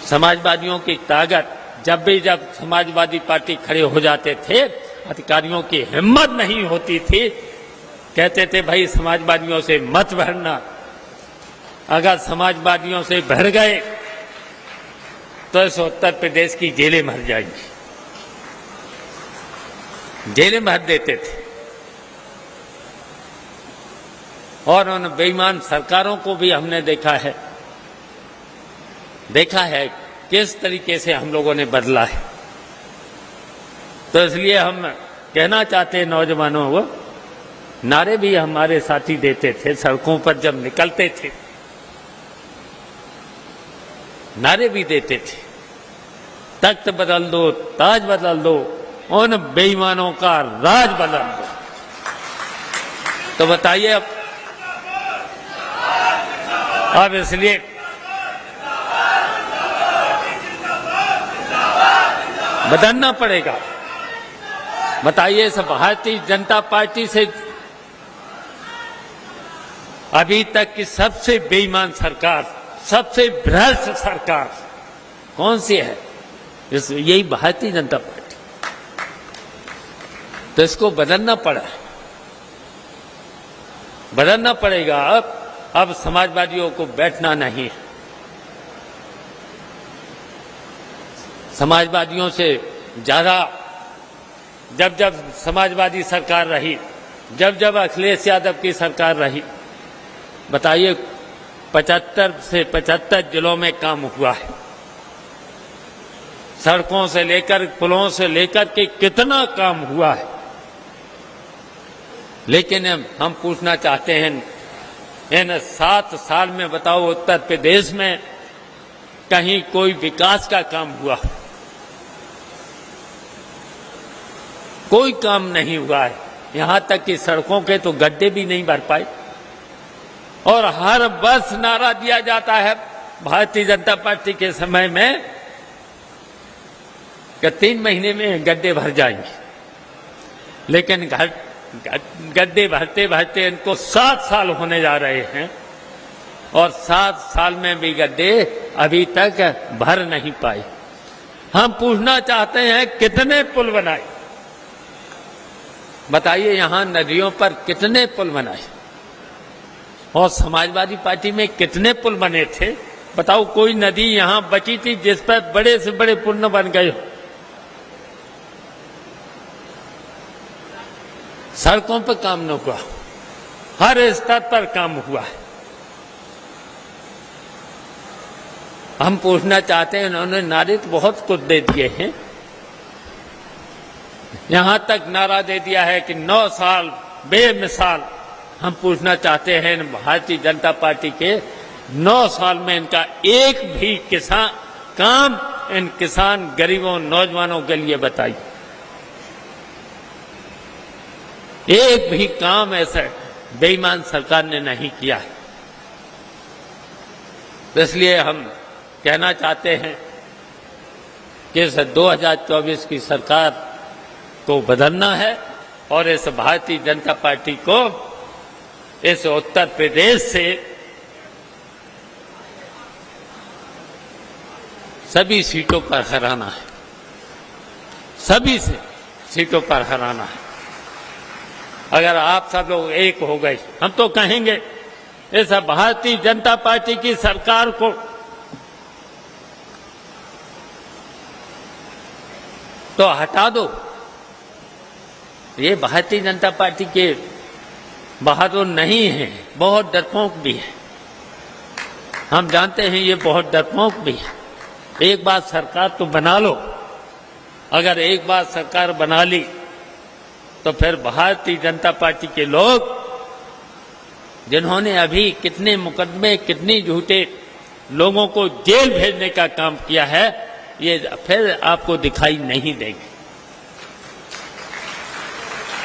समाजवादियों की ताकत, जब समाजवादी पार्टी खड़े हो जाते थे, अधिकारियों की हिम्मत नहीं होती थी, कहते थे भाई समाजवादियों से मत भिड़ना, अगर समाजवादियों से भिड़ गए तो इस उत्तर प्रदेश की जेलें भर जाएंगी, जेलें भर देते थे। और उन बेईमान सरकारों को भी हमने देखा है किस तरीके से हम लोगों ने बदला है। तो इसलिए हम कहना चाहते हैं नौजवानों को, नारे भी हमारे साथी देते थे सड़कों पर जब निकलते थे, नारे भी देते थे, तख्त बदल दो, ताज बदल दो, उन बेईमानों का राज बदल दो। तो बताइए अब इसलिए बदलना पड़ेगा। बताइए, सब भारतीय जनता पार्टी से अभी तक की सबसे बेईमान सरकार, सबसे भ्रष्ट सरकार कौन सी है? यही भारतीय जनता पार्टी। तो इसको बदलना पड़ेगा। अब समाजवादियों को बैठना नहीं है। समाजवादियों से ज्यादा जब समाजवादी सरकार रही, जब अखिलेश यादव की सरकार रही, बताइए 75 से 75 जिलों में काम हुआ है। सड़कों से लेकर, पुलों से लेकर के कितना काम हुआ है। लेकिन हम पूछना चाहते हैं, इन 7 साल में बताओ उत्तर प्रदेश में कहीं कोई विकास का काम हुआ? कोई काम नहीं हुआ है। यहां तक कि सड़कों के तो गड्ढे भी नहीं भर पाए। और हर वर्ष नारा दिया जाता है भारतीय जनता पार्टी के समय में कि 3 महीने में गड्ढे भर जाएंगे। लेकिन गड्ढे भरते भरते इनको 7 साल होने जा रहे हैं और 7 साल में भी गड्ढे अभी तक भर नहीं पाए। हम पूछना चाहते हैं, कितने पुल बनाए? बताइए, यहां नदियों पर कितने पुल बनाए? और समाजवादी पार्टी में कितने पुल बने थे? बताओ, कोई नदी यहां बची थी जिस पर बड़े से बड़े पुल न बन गए हो? सड़कों पर काम न हुआ, हर स्तर पर काम हुआ है। हम पूछना चाहते हैं, उन्होंने नारे तो बहुत कुछ दे दिए हैं। यहां तक नारा दे दिया है कि 9 साल बेमिसाल। हम पूछना चाहते हैं, भारतीय जनता पार्टी के 9 साल में इनका एक भी किसान काम इन किसान, गरीबों, नौजवानों के लिए बताइए। एक भी काम ऐसा बेईमान सरकार ने नहीं किया है। इसलिए हम कहना चाहते हैं कि इस 2024 की सरकार को बदलना है और इस भारतीय जनता पार्टी को इस उत्तर प्रदेश से सभी सीटों पर हराना है, सभी सीटों पर हराना है। अगर आप सब लोग एक हो गए, हम तो कहेंगे इस भारतीय जनता पार्टी की सरकार को तो हटा दो। ये भारतीय जनता पार्टी के बहादुर नहीं है, बहुत डरपोक भी है। हम जानते हैं ये बहुत डरपोक भी है। एक बार सरकार तो बना लो। अगर एक बार सरकार बना ली तो फिर भारतीय जनता पार्टी के लोग, जिन्होंने अभी कितने मुकदमे, कितनी झूठे लोगों को जेल भेजने का काम किया है, ये फिर आपको दिखाई नहीं देंगे।